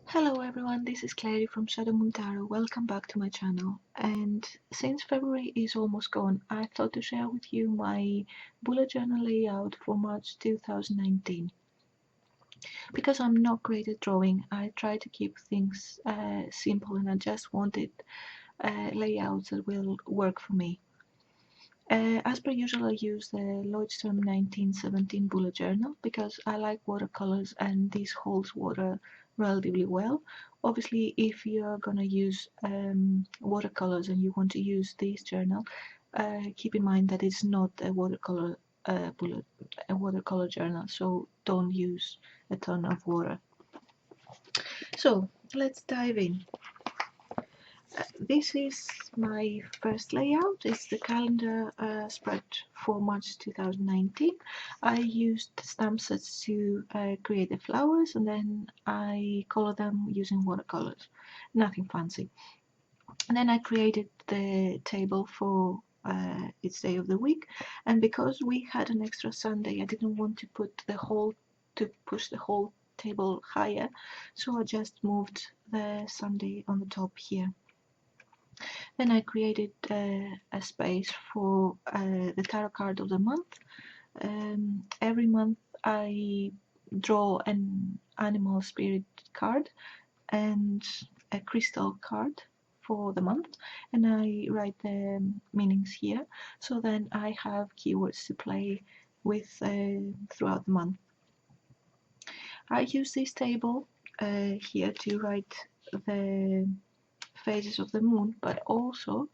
Hello everyone, this is Clary from Shadow Moon Tarot. Welcome back to my channel. And since February is almost gone, I thought to share with you my bullet journal layout for March 2019. Because I'm not great at drawing, I try to keep things simple, and I just wanted layouts that will work for me. As per usual, I use the Lloydstrom 1917 bullet journal because I like watercolors and this holds water relatively well. Obviously, if you're gonna use watercolors and you want to use this journal, keep in mind that it's not a watercolor journal, so don't use a ton of water. So let's dive in. This is my first layout. It's the calendar spread for March 2019. I used stamp sets to create the flowers, and then I color them using watercolors. Nothing fancy. And then I created the table for each day of the week, and because we had an extra Sunday, I didn't want to push the whole table higher, so I just moved the Sunday on the top here. Then I created a space for the tarot card of the month. Every month I draw an animal spirit card and a crystal card for the month, and I write the meanings here, so then I have keywords to play with throughout the month. I use this table here to write the phases of the moon, but also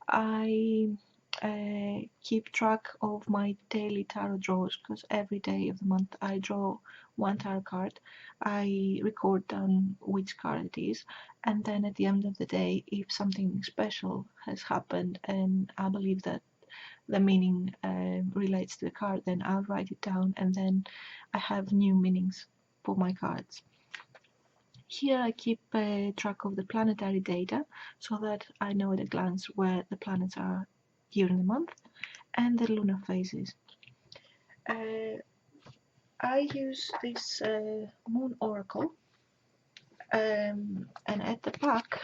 I keep track of my daily tarot draws, because every day of the month I draw one tarot card. I record down which card it is, and then at the end of the day, if something special has happened and I believe that the meaning relates to the card, then I'll write it down, and then I have new meanings for my cards. Here I keep track of the planetary data so that I know at a glance where the planets are during the month, and the lunar phases. I use this moon oracle, and at the back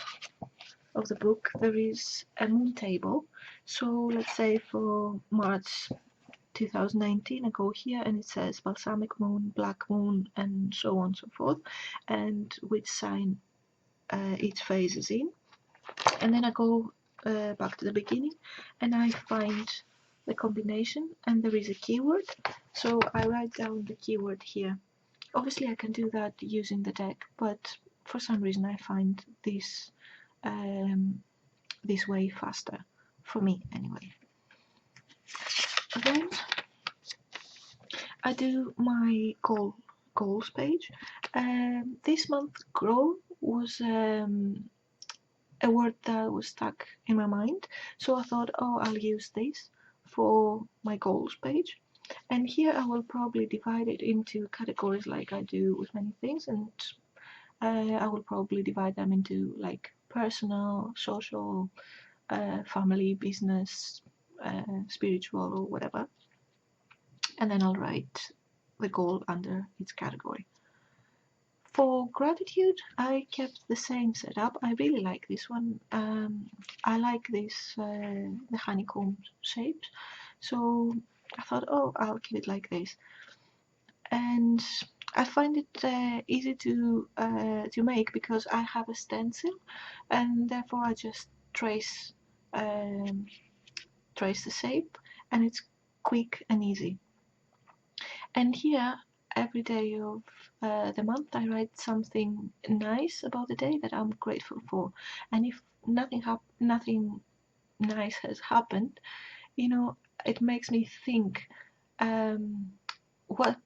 of the book there is a moon table. So let's say for March 2019, I go here and it says balsamic moon, black moon, and so on and so forth, and which sign each phase is in. And then I go back to the beginning and I find the combination, and there is a keyword, so I write down the keyword here. Obviously I can do that using the deck, but for some reason I find this this way faster, for me anyway. Then I do my goals page. This month grow was a word that was stuck in my mind, so I thought, oh, I'll use this for my goals page. And here I will probably divide it into categories like I do with many things, and I will probably divide them into like personal, social, family, business, spiritual, or whatever. And then I'll write the goal under each category. For gratitude, I kept the same setup. I really like this one. I like this, the honeycomb shape. So I thought, oh, I'll keep it like this. And I find it easy to make because I have a stencil, and therefore I just trace the shape, and it's quick and easy. And here, every day of the month, I write something nice about the day that I'm grateful for. And if nothing nice has happened, it makes me think, what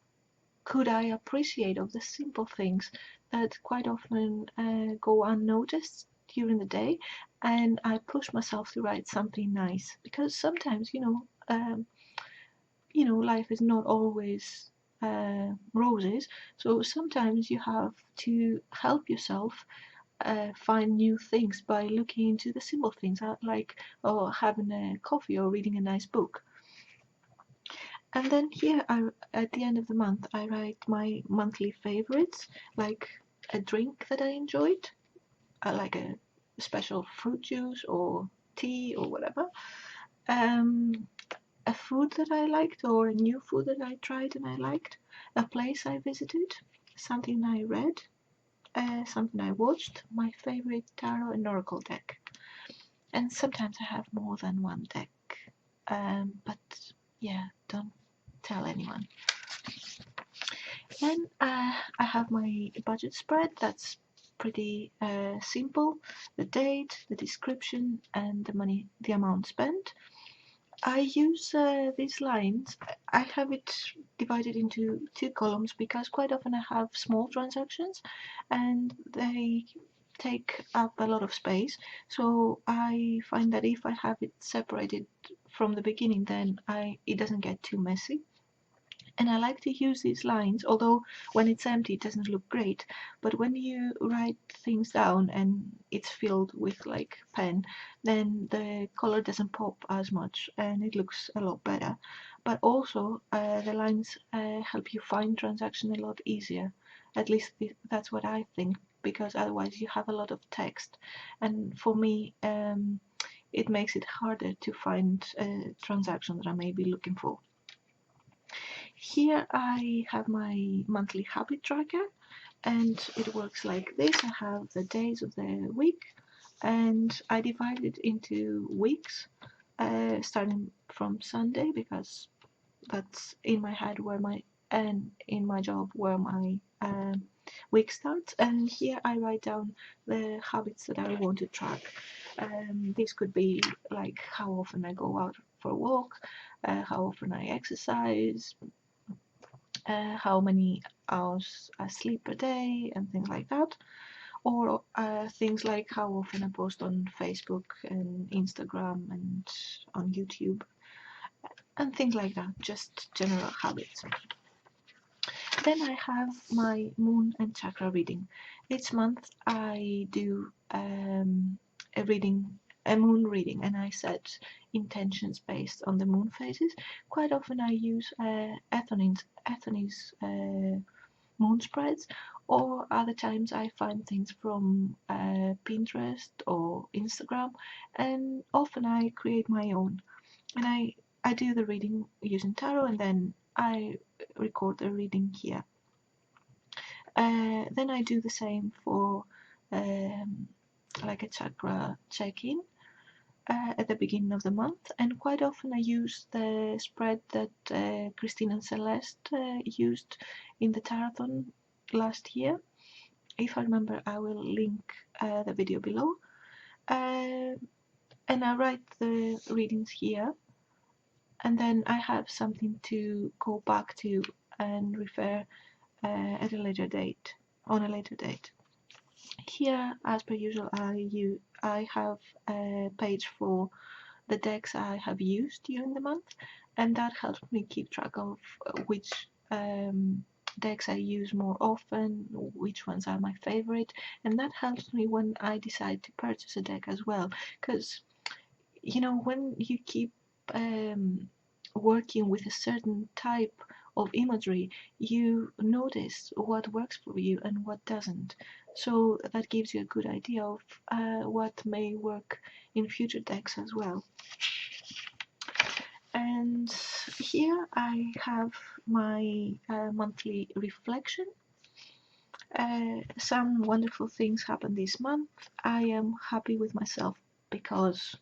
could I appreciate of the simple things that quite often go unnoticed during the day, and I push myself to write something nice, because sometimes life is not always roses, so sometimes you have to help yourself find new things by looking into the simple things, like having a coffee or reading a nice book. And then here, at the end of the month, I write my monthly favorites, like a drink that I enjoyed, like a special fruit juice or tea or whatever, um, a food that I liked or a new food that I tried and I liked, a place I visited, something I read, something I watched, my favorite tarot and oracle deck. And sometimes I have more than one deck, but yeah, don't tell anyone. Then I have my budget spread. That's pretty simple. The date, the description, and the money, the amount spent. I use these lines. I have it divided into two columns because quite often I have small transactions and they take up a lot of space. So I find that if I have it separated from the beginning, then it doesn't get too messy. And I like to use these lines, although when it's empty it doesn't look great, but when you write things down and it's filled with like pen, then the color doesn't pop as much and it looks a lot better. But also the lines help you find transactions a lot easier. At least that's what I think, because otherwise you have a lot of text, and for me it makes it harder to find a transaction that I may be looking for. Here I have my monthly habit tracker, and it works like this. I have the days of the week and I divide it into weeks, starting from Sunday, because that's in my head where my and in my job where my week starts. And here I write down the habits that I want to track. This could be like how often I go out for a walk, how often I exercise, how many hours I sleep per day, and things like that. Or things like how often I post on Facebook and Instagram and on YouTube, and things like that, just general habits. Then I have my moon and chakra reading. Each month I do a moon reading, and I set intentions based on the moon phases. Quite often I use Ethony's moon spreads, or other times I find things from Pinterest or Instagram, and often I create my own. And I do the reading using tarot, and then I record the reading here. Then I do the same for like a chakra check-in at the beginning of the month, and quite often I use the spread that Christine and Celeste used in the Tarathon last year. If I remember, I will link the video below. And I write the readings here, and then I have something to go back to and refer at a later date, on a later date. Here, as per usual, I have a page for the decks I have used during the month, and that helps me keep track of which decks I use more often, which ones are my favorite, and that helps me when I decide to purchase a deck as well. Because when you keep working with a certain type of imagery, you notice what works for you and what doesn't. So that gives you a good idea of what may work in future decks as well. And here I have my monthly reflection. Some wonderful things happened this month. I am happy with myself because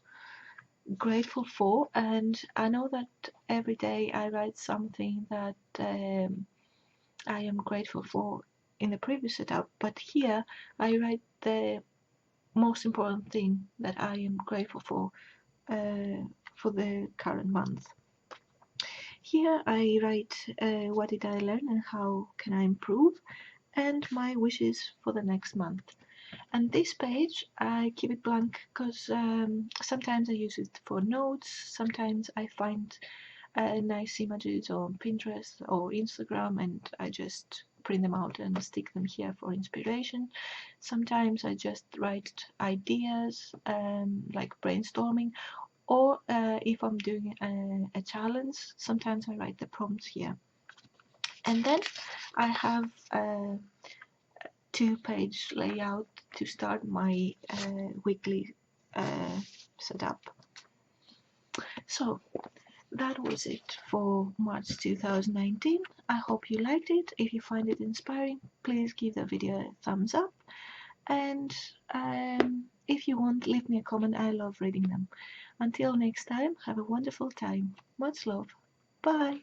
grateful for, and I know that every day I write something that I am grateful for in the previous setup, but here I write the most important thing that I am grateful for the current month. Here I write what did I learn and how can I improve, and my wishes for the next month. And this page I keep it blank because sometimes I use it for notes, sometimes I find nice images on Pinterest or Instagram and I just print them out and stick them here for inspiration. Sometimes I just write ideas like brainstorming, or if I'm doing a challenge, sometimes I write the prompts here. And then I have 2-page layout to start my weekly setup. So that was it for March 2019. I hope you liked it. If you find it inspiring, please give the video a thumbs up. And if you want, leave me a comment. I love reading them. Until next time, have a wonderful time. Much love. Bye.